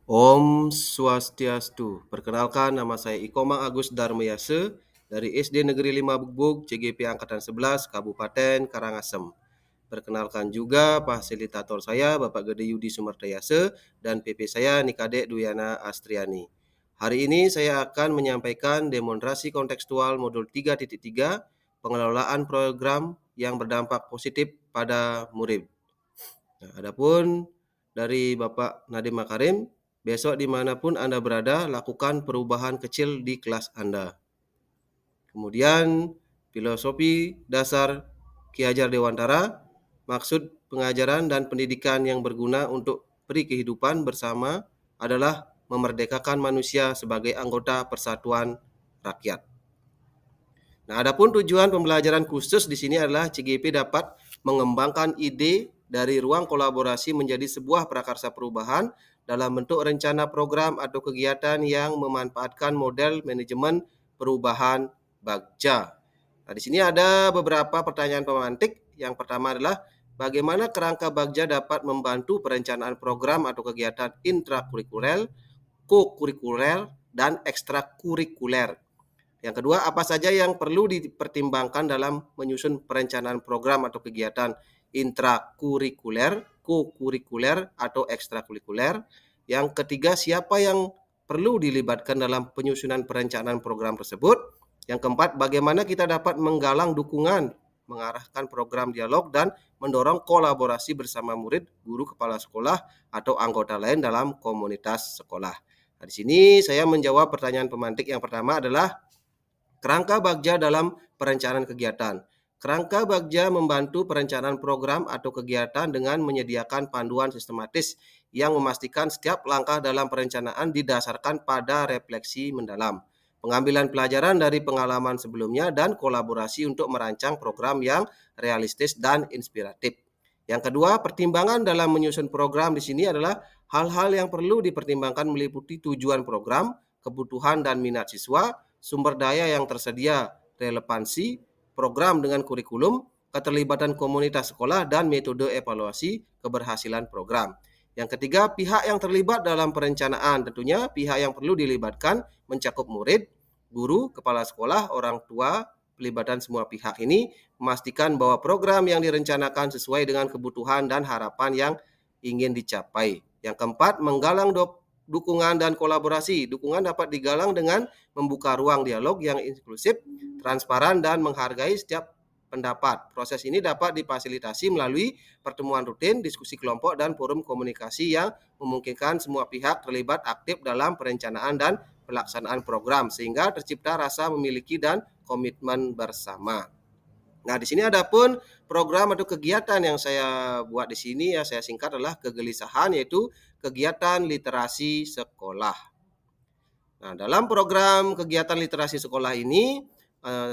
Om Swastiastu. Perkenalkan, nama saya Ikomang Agus Darmayase dari SD Negeri 5 Bugbug, CGP Angkatan 11, Kabupaten Karangasem. Perkenalkan juga fasilitator saya Bapak Gede Yudi Sumartayase dan PP saya Nikade Duyana Astriani. Hari ini saya akan menyampaikan demonstrasi kontekstual modul 3.3 pengelolaan program yang berdampak positif pada murid. Nah, adapun dari Bapak Nadiem Makarim, besok dimanapun Anda berada, lakukan perubahan kecil di kelas Anda. Kemudian, filosofi dasar Ki Hajar Dewantara, maksud pengajaran dan pendidikan yang berguna untuk peri kehidupan bersama adalah memerdekakan manusia sebagai anggota persatuan rakyat. Nah, adapun tujuan pembelajaran khusus di sini adalah CGP dapat mengembangkan ide dari ruang kolaborasi menjadi sebuah prakarsa perubahan dalam bentuk rencana program atau kegiatan yang memanfaatkan model manajemen perubahan Bagja. Nah, di sini ada beberapa pertanyaan pemantik. Yang pertama adalah bagaimana kerangka Bagja dapat membantu perencanaan program atau kegiatan intrakurikuler, kokurikuler, dan ekstrakurikuler. Yang kedua, apa saja yang perlu dipertimbangkan dalam menyusun perencanaan program atau kegiatan intrakurikuler, kokurikuler, atau ekstrakurikuler. Yang ketiga, siapa yang perlu dilibatkan dalam penyusunan perencanaan program tersebut. Yang keempat, bagaimana kita dapat menggalang dukungan, mengarahkan program dialog, dan mendorong kolaborasi bersama murid, guru, kepala sekolah, atau anggota lain dalam komunitas sekolah. Nah, di sini saya menjawab pertanyaan pemantik yang pertama adalah kerangka Bagja dalam perencanaan kegiatan. Kerangka Bagja membantu perencanaan program atau kegiatan dengan menyediakan panduan sistematis yang memastikan setiap langkah dalam perencanaan didasarkan pada refleksi mendalam, pengambilan pelajaran dari pengalaman sebelumnya, dan kolaborasi untuk merancang program yang realistis dan inspiratif. Yang kedua, pertimbangan dalam menyusun program di sini adalah hal-hal yang perlu dipertimbangkan meliputi tujuan program, kebutuhan dan minat siswa, sumber daya yang tersedia, relevansi program dengan kurikulum, keterlibatan komunitas sekolah, dan metode evaluasi keberhasilan program. Yang ketiga, pihak yang terlibat dalam perencanaan. Tentunya pihak yang perlu dilibatkan mencakup murid, guru, kepala sekolah, orang tua. Pelibatan semua pihak ini memastikan bahwa program yang direncanakan sesuai dengan kebutuhan dan harapan yang ingin dicapai. Yang keempat, menggalang dukungan dan kolaborasi. Dukungan dapat digalang dengan membuka ruang dialog yang inklusif, transparan, dan menghargai setiap pendapat. Proses ini dapat difasilitasi melalui pertemuan rutin, diskusi kelompok, dan forum komunikasi yang memungkinkan semua pihak terlibat aktif dalam perencanaan dan pelaksanaan program, sehingga tercipta rasa memiliki dan komitmen bersama. Nah, di sini ada pun program atau kegiatan yang saya buat di sini ya saya singkat adalah kegelisahan, yaitu kegiatan literasi sekolah. Nah, dalam program kegiatan literasi sekolah ini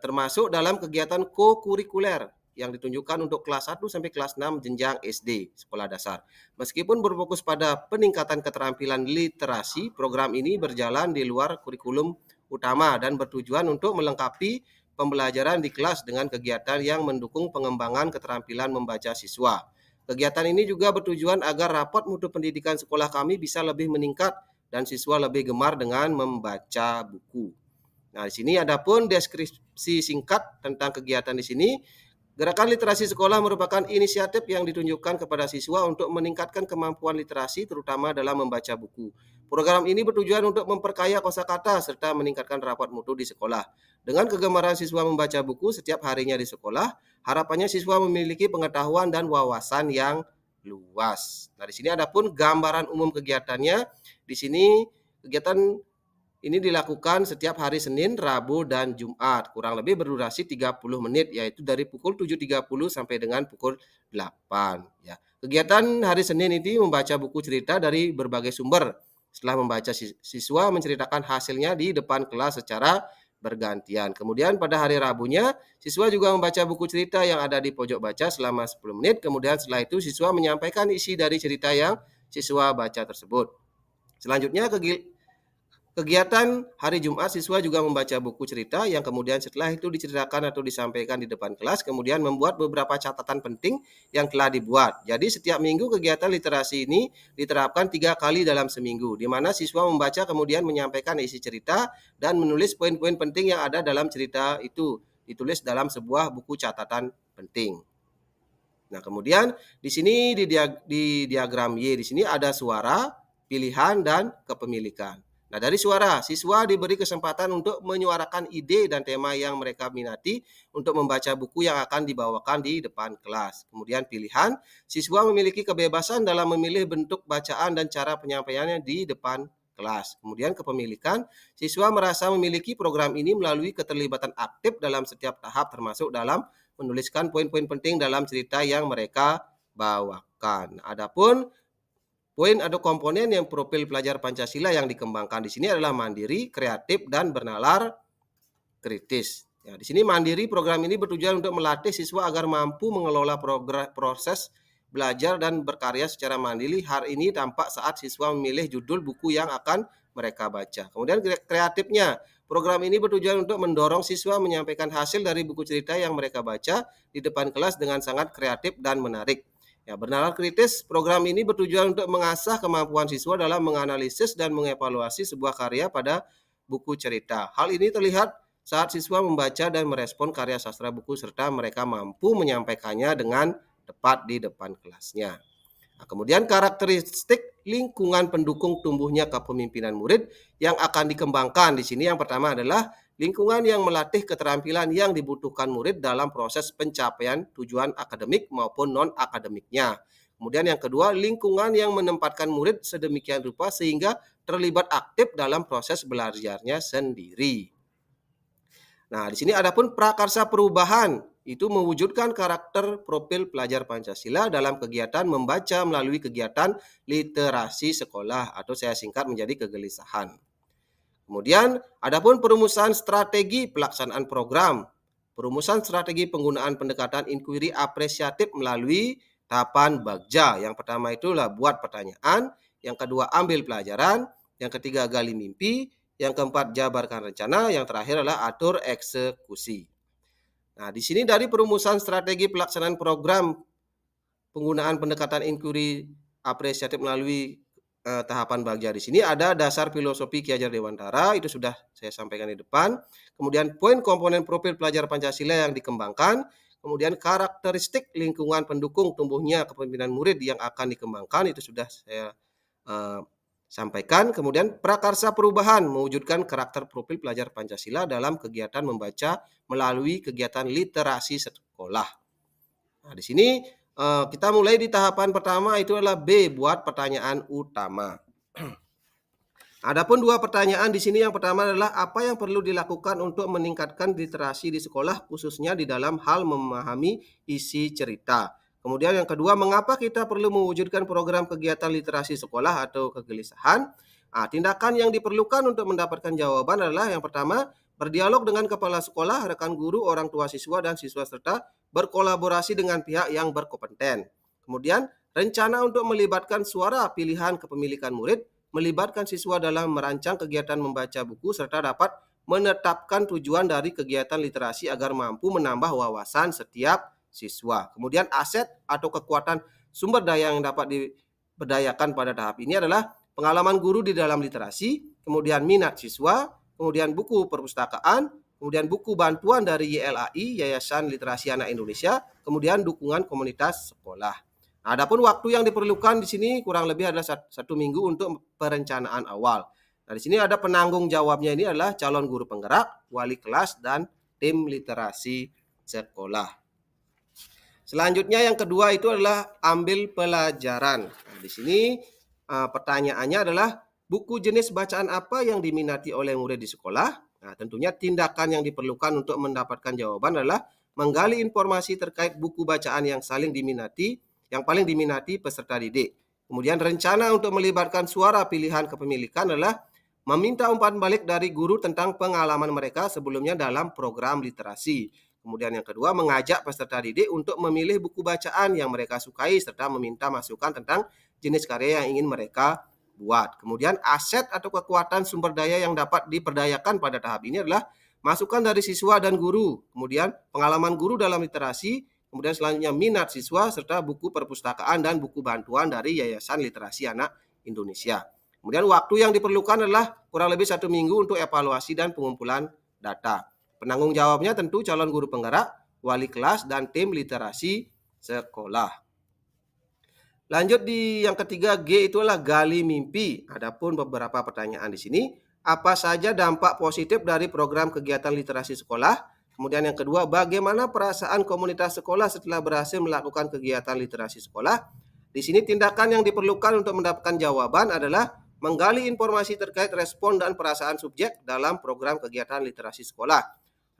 termasuk dalam kegiatan kokurikuler yang ditunjukkan untuk kelas 1 sampai kelas 6 jenjang SD, sekolah dasar. Meskipun berfokus pada peningkatan keterampilan literasi, program ini berjalan di luar kurikulum utama dan bertujuan untuk melengkapi pembelajaran di kelas dengan kegiatan yang mendukung pengembangan keterampilan membaca siswa. Kegiatan ini juga bertujuan agar rapot mutu pendidikan sekolah kami bisa lebih meningkat dan siswa lebih gemar dengan membaca buku. Nah, di sini ada pun deskripsi singkat tentang kegiatan di sini. Gerakan literasi sekolah merupakan inisiatif yang ditunjukkan kepada siswa untuk meningkatkan kemampuan literasi, terutama dalam membaca buku. Program ini bertujuan untuk memperkaya kosakata serta meningkatkan rapot mutu di sekolah. Dengan kegemaran siswa membaca buku setiap harinya di sekolah, harapannya siswa memiliki pengetahuan dan wawasan yang luas. Nah, di sini ada pun gambaran umum kegiatannya. Di sini kegiatan ini dilakukan setiap hari Senin, Rabu, dan Jumat. Kurang lebih berdurasi 30 menit, yaitu dari pukul 7.30 sampai dengan pukul 8. Ya. Kegiatan hari Senin ini membaca buku cerita dari berbagai sumber. Setelah membaca, siswa menceritakan hasilnya di depan kelas secara bergantian. Kemudian pada hari Rabunya, siswa juga membaca buku cerita yang ada di pojok baca selama 10 menit. Kemudian setelah itu siswa menyampaikan isi dari cerita yang siswa baca tersebut. Selanjutnya Kegiatan hari Jumat, siswa juga membaca buku cerita yang kemudian setelah itu diceritakan atau disampaikan di depan kelas, kemudian membuat beberapa catatan penting yang telah dibuat. Jadi setiap minggu kegiatan literasi ini diterapkan 3 kali dalam seminggu, di mana siswa membaca kemudian menyampaikan isi cerita dan menulis poin-poin penting yang ada dalam cerita itu, ditulis dalam sebuah buku catatan penting. Nah, kemudian di sini di diagram Y di sini ada suara, pilihan, dan kepemilikan. Nah, dari suara, siswa diberi kesempatan untuk menyuarakan ide dan tema yang mereka minati untuk membaca buku yang akan dibawakan di depan kelas. Kemudian pilihan, siswa memiliki kebebasan dalam memilih bentuk bacaan dan cara penyampaiannya di depan kelas. Kemudian kepemilikan, siswa merasa memiliki program ini melalui keterlibatan aktif dalam setiap tahap termasuk dalam menuliskan poin-poin penting dalam cerita yang mereka bawakan. Adapun poin atau komponen yang profil pelajar Pancasila yang dikembangkan di sini adalah mandiri, kreatif, dan bernalar kritis. Ya, di sini mandiri program ini bertujuan untuk melatih siswa agar mampu mengelola proses belajar dan berkarya secara mandiri. Hal ini tampak saat siswa memilih judul buku yang akan mereka baca. Kemudian kreatifnya, program ini bertujuan untuk mendorong siswa menyampaikan hasil dari buku cerita yang mereka baca di depan kelas dengan sangat kreatif dan menarik. Ya, bernalar kritis, program ini bertujuan untuk mengasah kemampuan siswa dalam menganalisis dan mengevaluasi sebuah karya pada buku cerita. Hal ini terlihat saat siswa membaca dan merespon karya sastra buku serta mereka mampu menyampaikannya dengan tepat di depan kelasnya. Nah, kemudian karakteristik lingkungan pendukung tumbuhnya kepemimpinan murid yang akan dikembangkan di sini yang pertama adalah lingkungan yang melatih keterampilan yang dibutuhkan murid dalam proses pencapaian tujuan akademik maupun non-akademiknya. Kemudian yang kedua, lingkungan yang menempatkan murid sedemikian rupa sehingga terlibat aktif dalam proses belajarnya sendiri. Nah, di sini adapun prakarsa perubahan itu mewujudkan karakter profil pelajar Pancasila dalam kegiatan membaca melalui kegiatan literasi sekolah atau saya singkat menjadi kegelisahan. Kemudian, adapun perumusan strategi pelaksanaan program. Perumusan strategi penggunaan pendekatan inquiry apresiatif melalui tahapan bagja. Yang pertama itulah buat pertanyaan, yang kedua ambil pelajaran, yang ketiga gali mimpi, yang keempat jabarkan rencana, yang terakhir adalah atur eksekusi. Nah, di sini dari perumusan strategi pelaksanaan program penggunaan pendekatan inquiry apresiatif melalui tahapan bagja di sini ada dasar filosofi Ki Hajar Dewantara, itu sudah saya sampaikan di depan. Kemudian poin komponen profil pelajar Pancasila yang dikembangkan, kemudian karakteristik lingkungan pendukung tumbuhnya kepemimpinan murid yang akan dikembangkan, itu sudah saya sampaikan. Kemudian prakarsa perubahan mewujudkan karakter profil pelajar Pancasila dalam kegiatan membaca melalui kegiatan literasi sekolah. Nah, di sini kita mulai di tahapan pertama itu adalah B, buat pertanyaan utama. Adapun dua pertanyaan di sini, yang pertama adalah apa yang perlu dilakukan untuk meningkatkan literasi di sekolah khususnya di dalam hal memahami isi cerita. Kemudian yang kedua, mengapa kita perlu mewujudkan program kegiatan literasi sekolah atau kegelisahan? Nah, tindakan yang diperlukan untuk mendapatkan jawaban adalah yang pertama, berdialog dengan kepala sekolah, rekan guru, orang tua siswa, dan siswa serta berkolaborasi dengan pihak yang berkompeten. Kemudian, rencana untuk melibatkan suara pilihan kepemilikan murid, melibatkan siswa dalam merancang kegiatan membaca buku, serta dapat menetapkan tujuan dari kegiatan literasi agar mampu menambah wawasan setiap siswa. Kemudian aset atau kekuatan sumber daya yang dapat diberdayakan pada tahap ini adalah pengalaman guru di dalam literasi, kemudian minat siswa, kemudian buku perpustakaan, kemudian buku bantuan dari YLAI, Yayasan Literasi Anak Indonesia, kemudian dukungan komunitas sekolah. Nah, adapun waktu yang diperlukan di sini kurang lebih adalah 1 minggu untuk perencanaan awal. Nah, di sini ada penanggung jawabnya, ini adalah calon guru penggerak, wali kelas, dan tim literasi sekolah. Selanjutnya yang kedua itu adalah ambil pelajaran. Nah, di sini pertanyaannya adalah buku jenis bacaan apa yang diminati oleh murid di sekolah? Nah, tentunya tindakan yang diperlukan untuk mendapatkan jawaban adalah menggali informasi terkait buku bacaan yang paling diminati peserta didik. Kemudian rencana untuk melibatkan suara pilihan kepemilikan adalah meminta umpan balik dari guru tentang pengalaman mereka sebelumnya dalam program literasi. Kemudian yang kedua, mengajak peserta didik untuk memilih buku bacaan yang mereka sukai serta meminta masukan tentang jenis karya yang ingin mereka buat. Kemudian aset atau kekuatan sumber daya yang dapat diperdayakan pada tahap ini adalah masukan dari siswa dan guru, kemudian pengalaman guru dalam literasi, kemudian selanjutnya minat siswa, serta buku perpustakaan dan buku bantuan dari Yayasan Literasi Anak Indonesia. Kemudian waktu yang diperlukan adalah kurang lebih 1 minggu untuk evaluasi dan pengumpulan data. Penanggung jawabnya tentu calon guru penggerak, wali kelas, dan tim literasi sekolah. Lanjut di yang ketiga, G itu adalah gali mimpi. Adapun beberapa pertanyaan di sini, apa saja dampak positif dari program kegiatan literasi sekolah? Kemudian yang kedua, bagaimana perasaan komunitas sekolah setelah berhasil melakukan kegiatan literasi sekolah? Di sini tindakan yang diperlukan untuk mendapatkan jawaban adalah menggali informasi terkait respon dan perasaan subjek dalam program kegiatan literasi sekolah.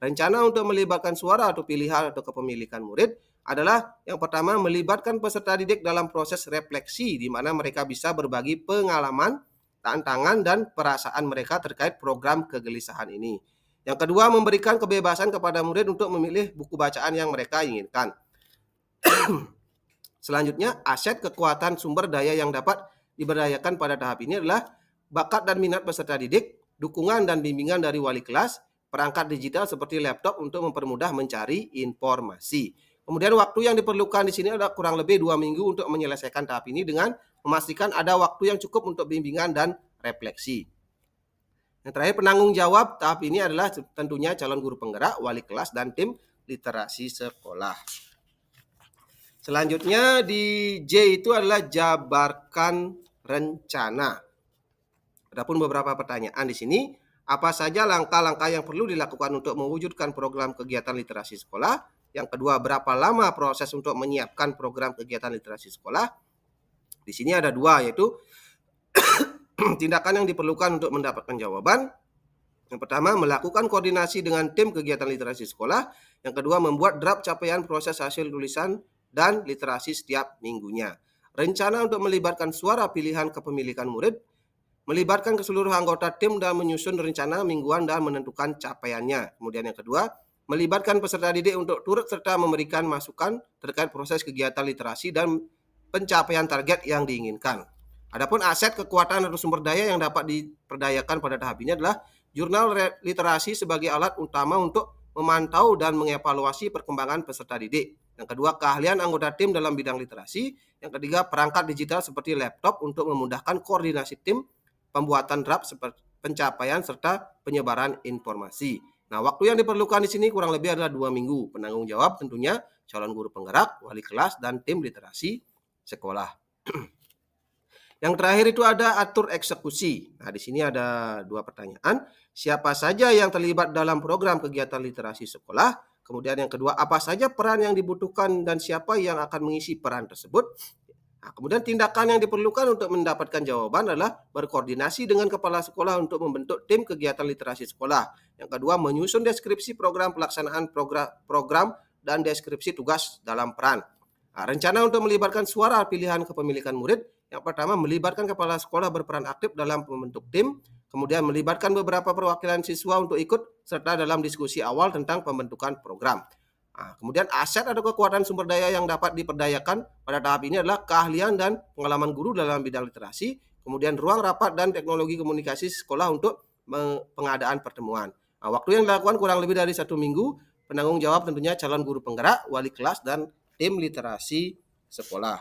Rencana untuk melibatkan suara atau pilihan atau kepemilikan murid adalah yang pertama melibatkan peserta didik dalam proses refleksi di mana mereka bisa berbagi pengalaman, tantangan, dan perasaan mereka terkait program kegelisahan ini. Yang kedua, memberikan kebebasan kepada murid untuk memilih buku bacaan yang mereka inginkan. Selanjutnya, aset kekuatan sumber daya yang dapat diberdayakan pada tahap ini adalah bakat dan minat peserta didik, dukungan dan bimbingan dari wali kelas, perangkat digital seperti laptop untuk mempermudah mencari informasi. Kemudian waktu yang diperlukan di sini adalah kurang lebih 2 minggu untuk menyelesaikan tahap ini dengan memastikan ada waktu yang cukup untuk bimbingan dan refleksi. Yang terakhir, penanggung jawab tahap ini adalah tentunya calon guru penggerak, wali kelas, dan tim literasi sekolah. Selanjutnya di J itu adalah jabarkan rencana. Adapun beberapa pertanyaan di sini, apa saja langkah-langkah yang perlu dilakukan untuk mewujudkan program kegiatan literasi sekolah? Yang kedua, berapa lama proses untuk menyiapkan program kegiatan literasi sekolah? Di sini ada 2, yaitu tindakan yang diperlukan untuk mendapatkan jawaban. Yang pertama, melakukan koordinasi dengan tim kegiatan literasi sekolah. Yang kedua, membuat draft capaian proses hasil tulisan dan literasi setiap minggunya. Rencana untuk melibatkan suara pilihan kepemilikan murid, melibatkan keseluruhan anggota tim dan menyusun rencana mingguan dan menentukan capaiannya. Kemudian yang kedua, melibatkan peserta didik untuk turut serta memberikan masukan terkait proses kegiatan literasi dan pencapaian target yang diinginkan. Adapun aset kekuatan atau sumber daya yang dapat diperdayakan pada tahap ini adalah jurnal literasi sebagai alat utama untuk memantau dan mengevaluasi perkembangan peserta didik. Yang kedua, keahlian anggota tim dalam bidang literasi. Yang ketiga, perangkat digital seperti laptop untuk memudahkan koordinasi tim, pembuatan draft seperti pencapaian serta penyebaran informasi. Nah, waktu yang diperlukan di sini kurang lebih adalah 2 minggu. Penanggung jawab tentunya calon guru penggerak, wali kelas, dan tim literasi sekolah. Yang terakhir itu ada atur eksekusi. Nah, di sini ada 2 pertanyaan. Siapa saja yang terlibat dalam program kegiatan literasi sekolah? Kemudian yang kedua, apa saja peran yang dibutuhkan dan siapa yang akan mengisi peran tersebut? Nah, kemudian tindakan yang diperlukan untuk mendapatkan jawaban adalah berkoordinasi dengan kepala sekolah untuk membentuk tim kegiatan literasi sekolah. Yang kedua, menyusun deskripsi program pelaksanaan program dan deskripsi tugas dalam peran. Nah, rencana untuk melibatkan suara pilihan kepemilikan murid. Yang pertama, melibatkan kepala sekolah berperan aktif dalam membentuk tim. Kemudian melibatkan beberapa perwakilan siswa untuk ikut serta dalam diskusi awal tentang pembentukan program. Nah, kemudian aset atau kekuatan sumber daya yang dapat diperdayakan pada tahap ini adalah keahlian dan pengalaman guru dalam bidang literasi, kemudian ruang rapat dan teknologi komunikasi sekolah untuk pengadaan pertemuan. Nah, waktu yang dilakukan kurang lebih dari 1 minggu, penanggung jawab tentunya calon guru penggerak, wali kelas, dan tim literasi sekolah.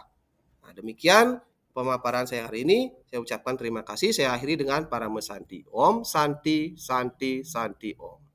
Nah, demikian pemaparan saya hari ini. Saya ucapkan terima kasih. Saya akhiri dengan Parama Santi. Om Santi, Santi, Santi Om.